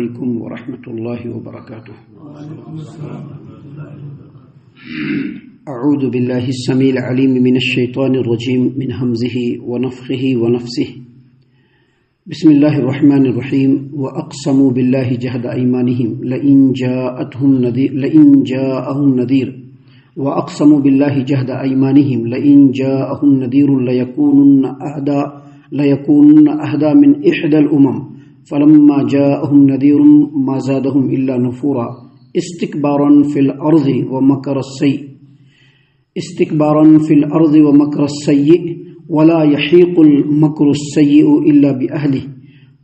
علیکم ورحمۃ اللہ وبرکاتہ۔ اعوذ باللہ السمیع العلیم من الشیطان الرجیم من ہمزہ ونفخہ ونفثہ۔ بسم اللہ الرحمن الرحیم۔ واقسموا باللہ جہد ایمانہم لئن جاءہم نذیر واقسموا باللہ جہد ایمانہم لئن جاءہم نذیر ليكونن أهدى من إحدى الأمم فلما جاءهم نذير ما زادهم إلا نفورا استكبارا في الأرض ومكر السيء ولا يحيق المكر السيء إلا بأهله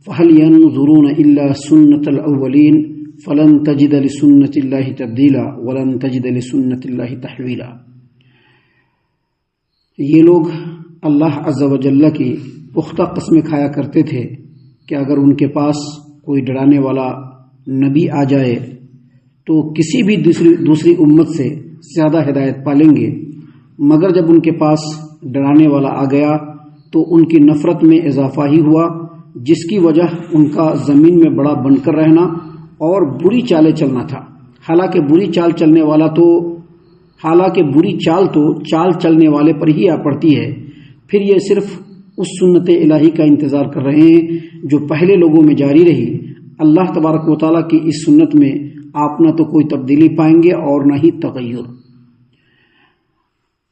فهل ينظرون إلا سنة الأولين فلن تجد لسنة الله تبديلا ولن تجد لسنة الله تحويلا۔ یہ لوگ اللہ عز و جل کی پختہ قسمیں کھایا کرتے تھے کہ اگر ان کے پاس کوئی ڈرانے والا نبی آ جائے تو کسی بھی دوسری امت سے زیادہ ہدایت پالیں گے، مگر جب ان کے پاس ڈرانے والا آ گیا تو ان کی نفرت میں اضافہ ہی ہوا، جس کی وجہ ان کا زمین میں بڑا بن کر رہنا اور بری چالیں چلنا تھا۔ حالانکہ بری چال تو چال چلنے والے پر ہی آ پڑتی ہے، پھر یہ صرف اس سنت الہی کا انتظار کر رہے ہیں جو پہلے لوگوں میں جاری رہی۔ اللہ تبارک و تعالیٰ کی اس سنت میں آپ نہ تو کوئی تبدیلی پائیں گے اور نہ ہی تغیر۔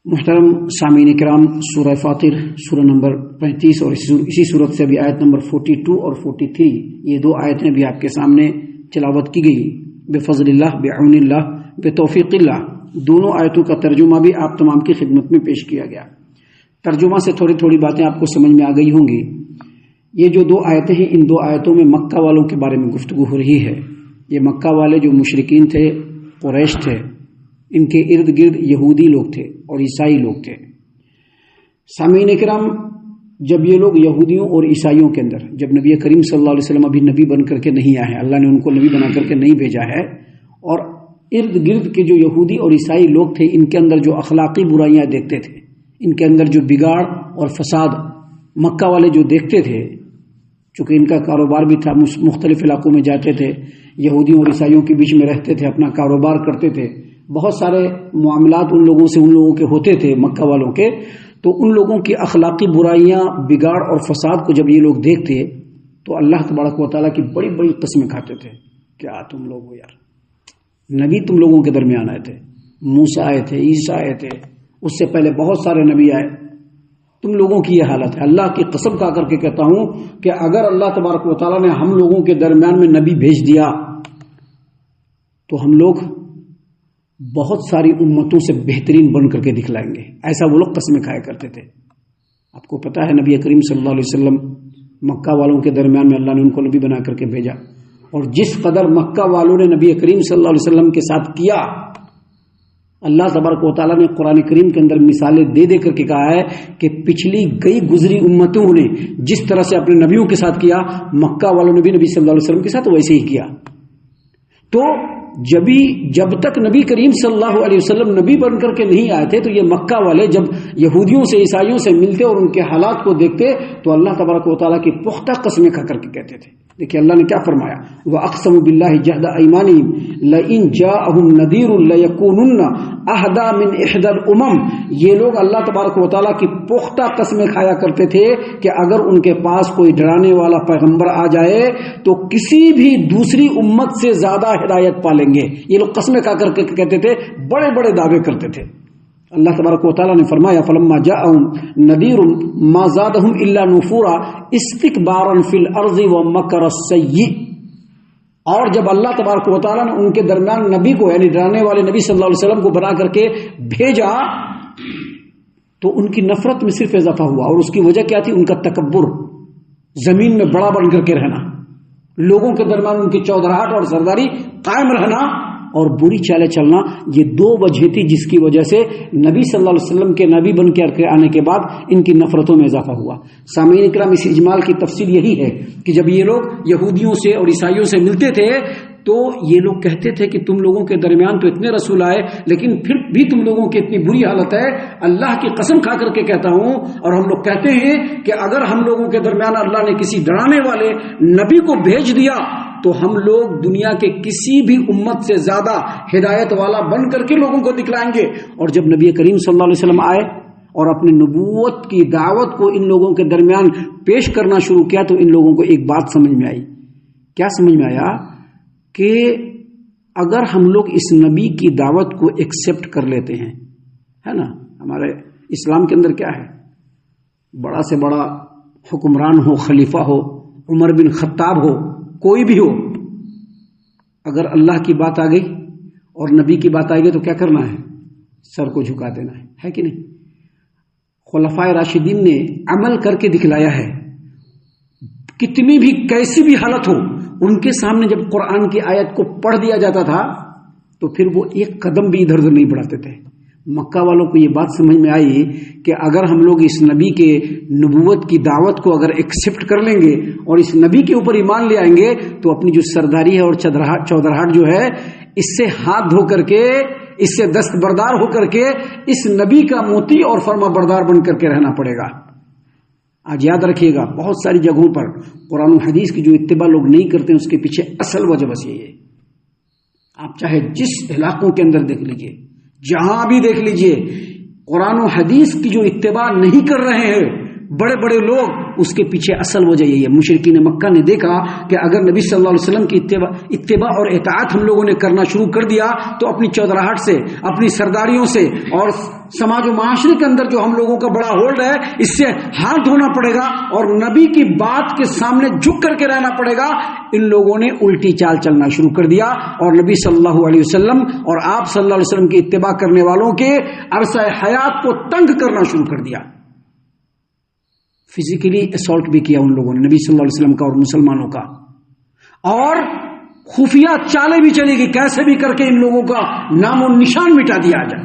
محترم سامعین کرام، سورہ فاطر سورہ نمبر 35 اور اسی صورت سے بھی آیت نمبر 42 اور 43، یہ دو آیتیں بھی آپ کے سامنے تلاوت کی گئی بفضل اللہ، بعون اللہ، بتوفیق اللہ۔ دونوں آیتوں کا ترجمہ بھی آپ تمام کی خدمت میں پیش کیا گیا۔ ترجمہ سے تھوڑی تھوڑی باتیں آپ کو سمجھ میں آ گئی ہوں گی۔ یہ جو دو آیتیں ہیں، ان دو آیتوں میں مکہ والوں کے بارے میں گفتگو ہو رہی ہے۔ یہ مکہ والے جو مشرکین تھے، قریش تھے، ان کے ارد گرد یہودی لوگ تھے اور عیسائی لوگ تھے۔ سامعین کرام، جب یہ لوگ یہودیوں اور عیسائیوں کے اندر، جب نبی کریم صلی اللہ علیہ وسلم ابھی نبی بن کر کے نہیں آئے ہیں، اللہ نے ان کو نبی بنا کر کے نہیں بھیجا ہے، اور ارد گرد کے جو یہودی اور عیسائی لوگ تھے، ان کے اندر جو اخلاقی برائیاں دیکھتے تھے، ان کے اندر جو بگاڑ اور فساد مکہ والے جو دیکھتے تھے، چونکہ ان کا کاروبار بھی تھا، مختلف علاقوں میں جاتے تھے، یہودیوں اور عیسائیوں کے بیچ میں رہتے تھے، اپنا کاروبار کرتے تھے، بہت سارے معاملات ان لوگوں کے ہوتے تھے مکہ والوں کے، تو ان لوگوں کی اخلاقی برائیاں، بگاڑ اور فساد کو جب یہ لوگ دیکھتے تو اللہ تبارک و تعالیٰ کی بڑی بڑی قسمیں کھاتے تھے۔ کیا تم لوگ ہو یار، نبی تم لوگوں کے درمیان آئے تھے، موسیٰ آئے تھے، عیسیٰ آئے تھے، اس سے پہلے بہت سارے نبی آئے، تم لوگوں کی یہ حالت ہے۔ اللہ کی قسم کھا کر کے کہتا ہوں کہ اگر اللہ تبارک و تعالیٰ نے ہم لوگوں کے درمیان میں نبی بھیج دیا تو ہم لوگ بہت ساری امتوں سے بہترین بن کر کے دکھلائیں گے۔ ایسا وہ لوگ قسمیں کھایا کرتے تھے۔ آپ کو پتا ہے نبی کریم صلی اللہ علیہ وسلم، مکہ والوں کے درمیان میں اللہ نے ان کو نبی بنا کر کے بھیجا، اور جس قدر مکہ والوں نے نبی کریم صلی اللہ علیہ وسلم کے ساتھ کیا، اللہ تبارک و تعالیٰ نے قرآن کریم کے اندر مثالیں دے دے کر کے کہا ہے کہ پچھلی گزری امتوں نے جس طرح سے اپنے نبیوں کے ساتھ کیا، مکہ والوں نے بھی نبی صلی اللہ علیہ وسلم کے ساتھ ویسے ہی کیا۔ تو جب تک نبی کریم صلی اللہ علیہ وسلم نبی بن کر کے نہیں آئے تھے تو یہ مکہ والے جب یہودیوں سے، عیسائیوں سے ملتے اور ان کے حالات کو دیکھتے تو اللہ تبارک و تعالیٰ کی پختہ قسمیں کھا کر کے کہتے تھے۔ دیکھیے اللہ نے کیا فرمایا، وَأَقْسَمُوا بِاللَّهِ جَهْدَ أَيْمَانِهِمْ لَئِن جَاءَهُمْ نَذِيرٌ لَيَكُونُنَّ أَهْدَىٰ مِنْ إِحْدَى الْأُمَمِ۔ یہ لوگ اللہ تبارک و تعالیٰ کی پختہ قسمیں کھایا کرتے تھے کہ اگر ان کے پاس کوئی ڈرانے والا پیغمبر آ جائے تو کسی بھی دوسری امت سے زیادہ ہدایت پالیں گے۔ یہ لوگ قسمیں کھا کر کے کہتے تھے، بڑے بڑے دعوے کرتے تھے۔ اللہ تبارک و تعالیٰ نے فرمایا فلما جاءہم نذیر ما زادہم الا نفورا استکبارا فی الارض ومکر السیء۔ اور جب اللہ تبارک و تعالیٰ نے ان کے درمیان نبی کو، یعنی ڈرانے والے نبی صلی اللہ علیہ وسلم کو بنا کر کے بھیجا تو ان کی نفرت میں صرف اضافہ ہوا، اور اس کی وجہ کیا تھی؟ ان کا تکبر، زمین میں بڑا بن کر کے رہنا، لوگوں کے درمیان ان کی چودراہٹ اور سرداری قائم رہنا اور بری چالیں چلنا۔ یہ دو وجہ تھی جس کی وجہ سے نبی صلی اللہ علیہ وسلم کے نبی بن کے آنے کے بعد ان کی نفرتوں میں اضافہ ہوا۔ سامعین کرام، اس اجمال کی تفصیل یہی ہے کہ جب یہ لوگ یہودیوں سے اور عیسائیوں سے ملتے تھے تو یہ لوگ کہتے تھے کہ تم لوگوں کے درمیان تو اتنے رسول آئے لیکن پھر بھی تم لوگوں کی اتنی بری حالت ہے۔ اللہ کی قسم کھا کر کے کہتا ہوں، اور ہم لوگ کہتے ہیں کہ اگر ہم لوگوں کے درمیان اللہ نے کسی ڈرانے والے نبی کو بھیج دیا تو ہم لوگ دنیا کے کسی بھی امت سے زیادہ ہدایت والا بن کر کے لوگوں کو دکھلائیں گے. اور جب نبی کریم صلی اللہ علیہ وسلم آئے اور اپنی نبوت کی دعوت کو ان لوگوں کے درمیان پیش کرنا شروع کیا تو ان لوگوں کو ایک بات سمجھ میں آئی. کیا سمجھ میں آیا؟ کہ اگر ہم لوگ اس نبی کی دعوت کو ایکسپٹ کر لیتے ہیں، ہے نا، ہمارے اسلام کے اندر کیا ہے، بڑا سے بڑا حکمران ہو، خلیفہ ہو، عمر بن خطاب ہو، کوئی بھی ہو، اگر اللہ کی بات آ گئی اور نبی کی بات آ گئی تو کیا کرنا ہے؟ سر کو جھکا دینا ہے کہ نہیں؟ خلفائے راشدین نے عمل کر کے دکھلایا ہے. کتنی بھی کیسی بھی حالت ہو، ان کے سامنے جب قرآن کی آیت کو پڑھ دیا جاتا تھا تو پھر وہ ایک قدم بھی ادھر ادھر نہیں بڑھاتے تھے. مکہ والوں کو یہ بات سمجھ میں آئی کہ اگر ہم لوگ اس نبی کے نبوت کی دعوت کو اگر ایکسپٹ کر لیں گے اور اس نبی کے اوپر ایمان لے آئیں گے تو اپنی جو سرداری ہے اور چودراہٹ جو ہے، اس سے ہاتھ دھو کر کے، اس سے دستبردار ہو کر کے اس نبی کا موتی اور فرما بردار بن کر کے رہنا پڑے گا. آج یاد رکھیے گا، بہت ساری جگہوں پر قرآن و حدیث کی جو اتباع لوگ نہیں کرتے ہیں اس کے پیچھے اصل وجہ بس یہی ہے. آپ چاہے جس علاقوں کے اندر دیکھ لیجئے، جہاں بھی دیکھ لیجئے، قرآن و حدیث کی جو اتباع نہیں کر رہے ہیں بڑے بڑے لوگ، اس کے پیچھے اصل وجہ یہی ہے. مشرکین مکہ نے دیکھا کہ اگر نبی صلی اللہ علیہ وسلم کی اتباع اور اطاعت ہم لوگوں نے کرنا شروع کر دیا تو اپنی چودراہٹ سے، اپنی سرداریوں سے اور سماج و معاشرے کے اندر جو ہم لوگوں کا بڑا ہولڈ ہے، اس سے ہاتھ دھونا پڑے گا اور نبی کی بات کے سامنے جھک کر کے رہنا پڑے گا. ان لوگوں نے الٹی چال چلنا شروع کر دیا اور نبی صلی اللہ علیہ وسلم اور آپ صلی اللہ علیہ وسلم کی اتباع کرنے والوں کے عرصہ حیات کو تنگ کرنا شروع کر دیا. فزیکلی اسالٹ بھی کیا ان لوگوں نے نبی صلی اللہ علیہ وسلم کا اور مسلمانوں کا، اور خفیہ چالیں بھی چلی گئی، کیسے بھی کر کے ان لوگوں کا نام و نشان مٹا دیا جائے.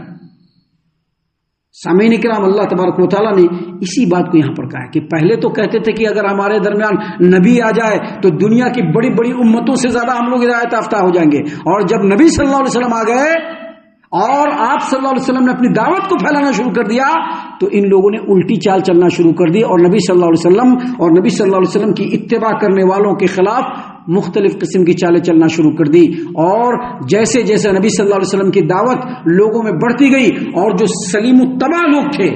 سامعین کرام، اللہ تبارک و تعالیٰ نے اسی بات کو یہاں پر کہا ہے کہ پہلے تو کہتے تھے کہ اگر ہمارے درمیان نبی آ جائے تو دنیا کی بڑی بڑی امتوں سے زیادہ ہم لوگ ہدایت یافتہ ہو جائیں گے. اور جب نبی صلی اللہ علیہ وسلم آ گئے اور آپ صلی اللہ علیہ وسلم نے اپنی دعوت کو پھیلانا شروع کر دیا تو ان لوگوں نے الٹی چال چلنا شروع کر دی اور نبی صلی اللہ علیہ وسلم اور نبی صلی اللہ علیہ وسلم کی اتباع کرنے والوں کے خلاف مختلف قسم کی چالیں چلنا شروع کر دی. اور جیسے جیسے نبی صلی اللہ علیہ وسلم کی دعوت لوگوں میں بڑھتی گئی اور جو سلیم الطبع لوگ تھے،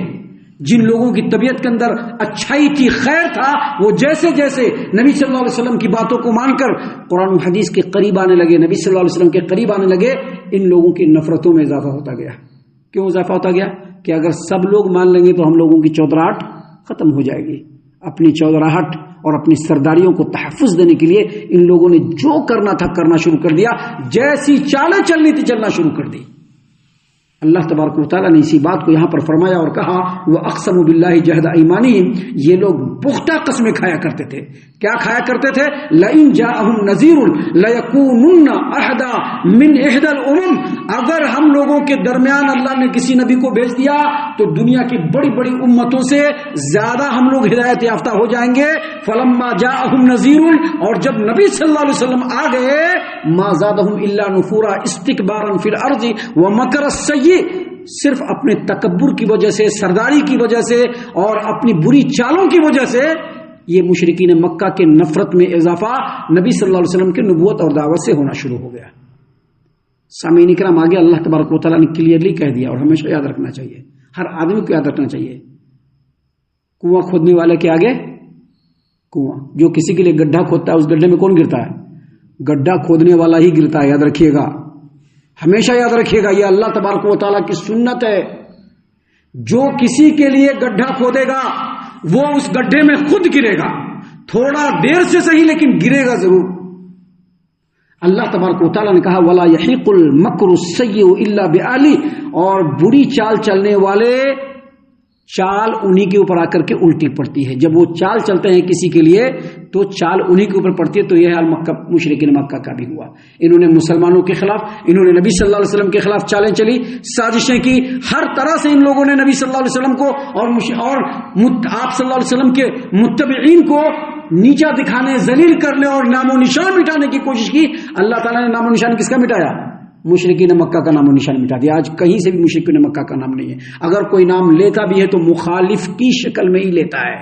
جن لوگوں کی طبیعت کے اندر اچھائی تھی، خیر تھا، وہ جیسے جیسے نبی صلی اللہ علیہ وسلم کی باتوں کو مان کر قرآن و حدیث کے قریب آنے لگے، نبی صلی اللہ علیہ وسلم کے قریب آنے لگے، ان لوگوں کی نفرتوں میں اضافہ ہوتا گیا. کیوں اضافہ ہوتا گیا؟ کہ اگر سب لوگ مان لیں گے تو ہم لوگوں کی چودراہٹ ختم ہو جائے گی. اپنی چودراہٹ اور اپنی سرداریوں کو تحفظ دینے کے لیے ان لوگوں نے جو کرنا تھا کرنا شروع کر دیا، جیسی چالیں چلنی تھی چلنا شروع کر دی. اللہ تبارک و تعالیٰ نے اسی بات کو یہاں پر فرمایا اور کہا وہ اقسم باللہ جہد ایمانہم، یہ لوگ پختہ قسمیں کھایا کرتے تھے. کیا کھایا کرتے تھے؟ لئن جاءہم نذیر لیکونن اہدی من احدی الامم، اگر ہم لوگوں کے درمیان اللہ نے کسی نبی کو بھیج دیا تو دنیا کی بڑی بڑی امتوں سے زیادہ ہم لوگ ہدایت یافتہ ہو جائیں گے. فلما جاءہم نذیر، اور جب نبی صلی اللہ علیہ وسلم آ گئے، ما زادہم الا نفورا استکبارا فی الارض ومکر السیئ، صرف اپنے تکبر کی وجہ سے، سرداری کی وجہ سے اور اپنی بری چالوں کی وجہ سے یہ مشرکین مکہ کے نفرت میں اضافہ نبی صلی اللہ علیہ وسلم کے نبوت اور دعوت سے ہونا شروع ہو گیا. سامعین اکرام، آگے اللہ تبارک و تعالیٰ نے کلیئرلی کہہ دیا اور ہمیشہ یاد رکھنا چاہیے، ہر آدمی کو یاد رکھنا چاہیے، کنواں کھودنے والے کے آگے کنواں. جو کسی کے لیے گڈھا کھودتا ہے اس گڈھے میں کون گرتا ہے؟ گڈھا کھودنے والا ہی گرتا ہے. یاد رکھیے گا، ہمیشہ یاد رکھیے گا، یہ اللہ تبارک و تعالیٰ کی سنت ہے. جو کسی کے لیے گڈھا کھودے گا وہ اس گڈھے میں خود گرے گا، تھوڑا دیر سے صحیح لیکن گرے گا ضرور. اللہ تبارک و تعالیٰ نے کہا وَلَا يَحِيقُ الْمَكْرُ السَّيِّئُ إِلَّا بِأَهْلِهِ، اور بری چال چلنے والے چال انہی کے اوپر آ کر کے الٹی پڑتی ہے. جب وہ چال چلتے ہیں کسی کے لیے تو چال انہی کے اوپر پڑتی ہے. تو یہ حال مکہ مشرکین مکہ کا بھی ہوا. انہوں نے مسلمانوں کے خلاف، انہوں نے نبی صلی اللہ علیہ وسلم کے خلاف چالیں چلی، سازشیں کی، ہر طرح سے ان لوگوں نے نبی صلی اللہ علیہ وسلم کو اور آپ صلی اللہ علیہ وسلم کے متبعین کو نیچا دکھانے، ذلیل کرنے اور نام و نشان مٹانے کی کوشش کی. اللہ تعالیٰ نے نام و نشان کس کا مٹایا؟ مشرکین مکہ کا نام و نشان مٹا دیا. آج کہیں سے بھی مشرکین مکہ کا نام نہیں ہے. اگر کوئی نام لیتا بھی ہے تو مخالف کی شکل میں ہی لیتا ہے.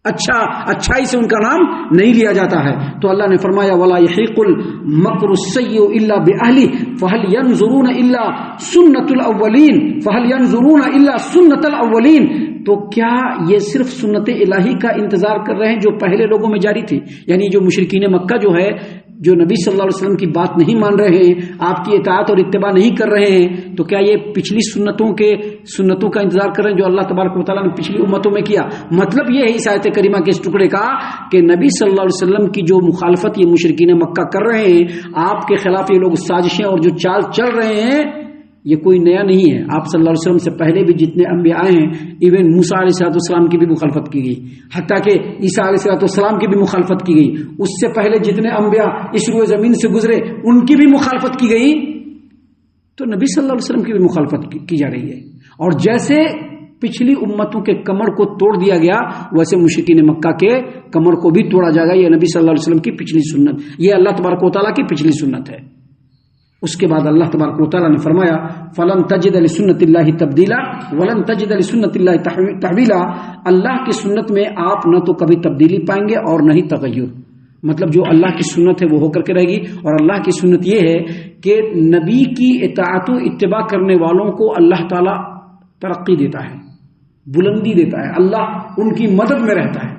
اچھائی سے ان کا نام نہیں لیا جاتا ہے. تو اللہ نے فرمایا وَلَا يَحِيقُ الْمَكْرُ السَّيِّئُ إِلَّا بِأَهْلِهِ فَهَلْ يَنظُرُونَ إِلَّا سُنَّةَ الْأَوَّلِينَ فَهَلْ يَنظُرُونَ إِلَّا سُنَّةَ الْأَوَّلِينَ. تو کیا یہ صرف سنت الہی کا انتظار کر رہے ہیں جو پہلے لوگوں میں جاری تھی؟ یعنی جو مشرکین مکہ جو ہے، جو نبی صلی اللہ علیہ وسلم کی بات نہیں مان رہے ہیں، آپ کی اطاعت اور اتباع نہیں کر رہے ہیں، تو کیا یہ پچھلی سنتوں کا انتظار کر رہے ہیں جو اللہ تبارک و تعالیٰ نے پچھلی امتوں میں کیا؟ مطلب یہ ہے اس آیت کریمہ کے اس ٹکڑے کا کہ نبی صلی اللہ علیہ وسلم کی جو مخالفت یہ مشرکین مکہ کر رہے ہیں، آپ کے خلاف یہ لوگ سازشیں اور جو چال چل رہے ہیں، یہ کوئی نیا نہیں ہے. آپ صلی اللہ علیہ وسلم سے پہلے بھی جتنے انبیاء آئے ہیں، ایون موسیٰ علیہ السلام کی بھی مخالفت کی گئی، حتیٰ کہ عیسیٰ علیہ السلام کی بھی مخالفت کی گئی. اس سے پہلے جتنے انبیاء اس روئے زمین سے گزرے ان کی بھی مخالفت کی گئی. تو نبی صلی اللہ علیہ وسلم کی بھی مخالفت کی جا رہی ہے. اور جیسے پچھلی امتوں کے کمر کو توڑ دیا گیا، ویسے مشرکین مکہ کے کمر کو بھی توڑا جائے گا. یہ نبی صلی اللہ علیہ وسلم کی پچھلی سنت، یہ اللہ تبارک و تعالیٰ کی پچھلی سنت ہے. اس کے بعد اللہ تبارک و تعالیٰ نے فرمایا فَلَن تَجِدَ لِسُنَّتِ اللَّهِ تَبْدِيلًا وَلَن تَجِدَ لِسُنَّتِ اللَّهِ تَحْوِيلًا. اللہ کی سنت میں آپ نہ تو کبھی تبدیلی پائیں گے اور نہ ہی تغیر. مطلب جو اللہ کی سنت ہے وہ ہو کر کے رہے گی. اور اللہ کی سنت یہ ہے کہ نبی کی اطاعت و اتباع کرنے والوں کو اللہ تعالیٰ ترقی دیتا ہے، بلندی دیتا ہے، اللہ ان کی مدد میں رہتا ہے.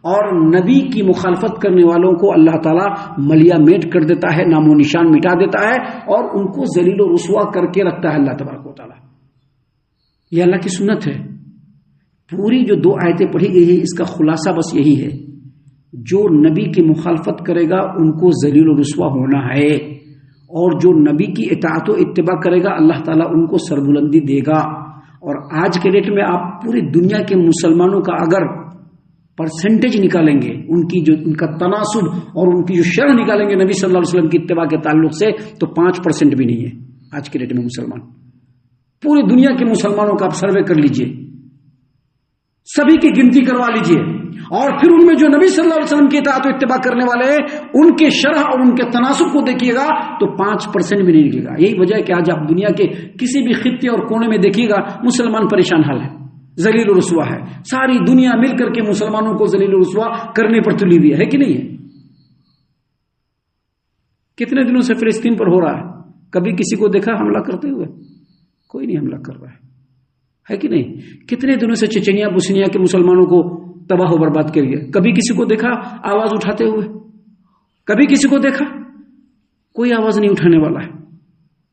اور نبی کی مخالفت کرنے والوں کو اللہ تعالیٰ ملیا میٹ کر دیتا ہے، نام و نشان مٹا دیتا ہے اور ان کو ذلیل و رسوا کر کے رکھتا ہے اللہ تبارک و تعالیٰ. یہ اللہ کی سنت ہے. پوری جو 2 آیتیں پڑھی گئی ہیں اس کا خلاصہ بس یہی ہے، جو نبی کی مخالفت کرے گا ان کو ذلیل و رسوا ہونا ہے، اور جو نبی کی اطاعت و اتباع کرے گا اللہ تعالیٰ ان کو سربلندی دے گا. اور آج کے ڈیٹ میں آپ پوری دنیا کے مسلمانوں کا اگر پرسنٹیج نکالیں گے، ان کا تناسب اور ان کی جو شرح نکالیں گے نبی صلی اللہ علیہ وسلم کی اتباع کے تعلق سے، تو 5% بھی نہیں ہے آج کے ڈیٹ میں مسلمان. پوری دنیا کے مسلمانوں کا آپ سروے کر لیجئے، سبھی کی گنتی کروا لیجئے، اور پھر ان میں جو نبی صلی اللہ علیہ وسلم کی اطاعت و اتباع کرنے والے ہیں ان کے شرح اور ان کے تناسب کو دیکھیے گا تو 5% بھی نہیں نکلے گا. یہی وجہ ہے کہ آج آپ دنیا کے کسی بھی خطے اور کونے میں دیکھیے گا مسلمان پریشان حال ہے، ذلیل و رسوا ہے. ساری دنیا مل کر کے مسلمانوں کو ذلیل و رسوا کرنے پر تلی ہوئی ہے کہ نہیں ہے؟ کتنے دنوں سے فلسطین پر ہو رہا ہے، کبھی کسی کو دیکھا حملہ کرتے ہوئے؟ کوئی نہیں حملہ کر رہا ہے کہ نہیں؟ کتنے دنوں سے چچنیا بوسنیا کے مسلمانوں کو تباہ و برباد کر گیا، کبھی کسی کو دیکھا آواز اٹھاتے ہوئے؟ کبھی کسی کو دیکھا؟ کوئی آواز نہیں اٹھانے والا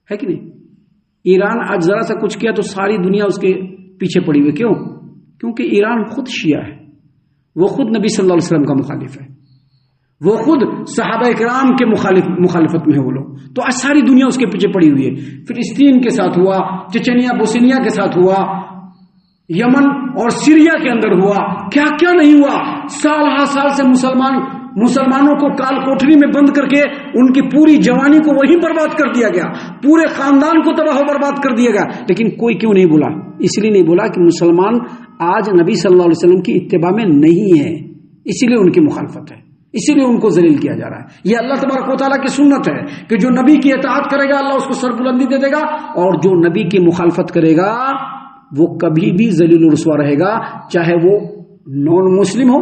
ہے کہ نہیں؟ ایران آج ذرا سا کچھ کیا تو ساری دنیا اس کے پیچھے پڑی ہوئی. کیوں؟ کیونکہ ایران خود شیعہ ہے، وہ خود نبی صلی اللہ علیہ وسلم کا مخالف ہے، وہ خود صحابہ کرام کے مخالفت میں ہے وہ لوگ. تو آج ساری دنیا اس کے پیچھے پڑی ہوئی ہے. فلسطین کے ساتھ ہوا، چچنیا بوسنیا کے ساتھ ہوا، یمن اور سیریا کے اندر ہوا، کیا کیا نہیں ہوا. سال ہر سال سے مسلمانوں کو کال کوٹری میں بند کر کے ان کی پوری جوانی کو وہیں برباد کر دیا گیا، پورے خاندان کو تباہ و برباد کر دیا گیا. لیکن کوئی کیوں نہیں بولا؟ اس لیے نہیں بولا کہ مسلمان آج نبی صلی اللہ علیہ وسلم کی اتباع میں نہیں ہے، اسی لیے ان کی مخالفت ہے، اسی لیے ان کو ذلیل کیا جا رہا ہے. یہ اللہ تبارک و تعالیٰ کی سنت ہے کہ جو نبی کی اطاعت کرے گا اللہ اس کو سربلندی دے دے گا، اور جو نبی کی مخالفت کرے گا وہ کبھی بھی ذلیل و رسوا رہے گا، چاہے وہ نان مسلم ہو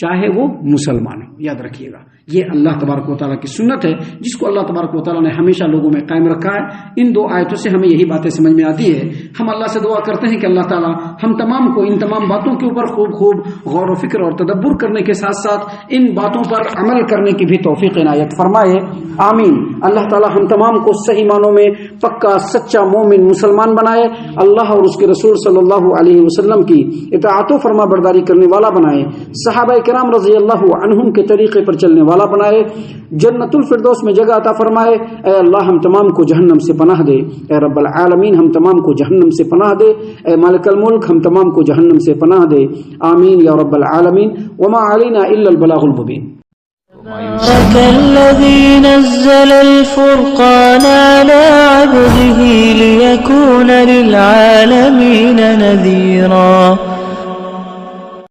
چاہے وہ مسلمان ہو. یاد رکھیے گا یہ اللہ تبارک و تعالیٰ کی سنت ہے جس کو اللہ تبارک و تعالیٰ نے ہمیشہ لوگوں میں قائم رکھا ہے. ان 2 آیتوں سے ہمیں یہی باتیں سمجھ میں آتی ہے. ہم اللہ سے دعا کرتے ہیں کہ اللہ تعالیٰ ہم تمام کو ان تمام باتوں کے اوپر خوب غور و فکر اور تدبر کرنے کے ساتھ ساتھ ان باتوں پر عمل کرنے کی بھی توفیق عنایت فرمائے. آمین. اللہ تعالیٰ ہم تمام کو صحیح معنوں میں پکا سچا مومن مسلمان بنائے، اللہ اور اس کے رسول صلی اللہ علیہ وسلم کی اطاعت و فرما برداری کرنے والا بنائے، صحابہ کرام رضی اللہ عنہم کے طریقے پر چلنے والا بنائے، جنت الفردوس میں جگہ عطا فرمائے. اے اللہ ہم تمام کو جہنم سے پناہ دے، اے رب العالمین ہم تمام کو جہنم سے پناہ دے، اے مالک الملک ہم تمام کو جہنم سے پناہ دے. آمین یا رب العالمین. وما علینا الا البلاغ المبین. تبارك الذي نزل الفرقان على عبده ليكون للعالمين نذيرا.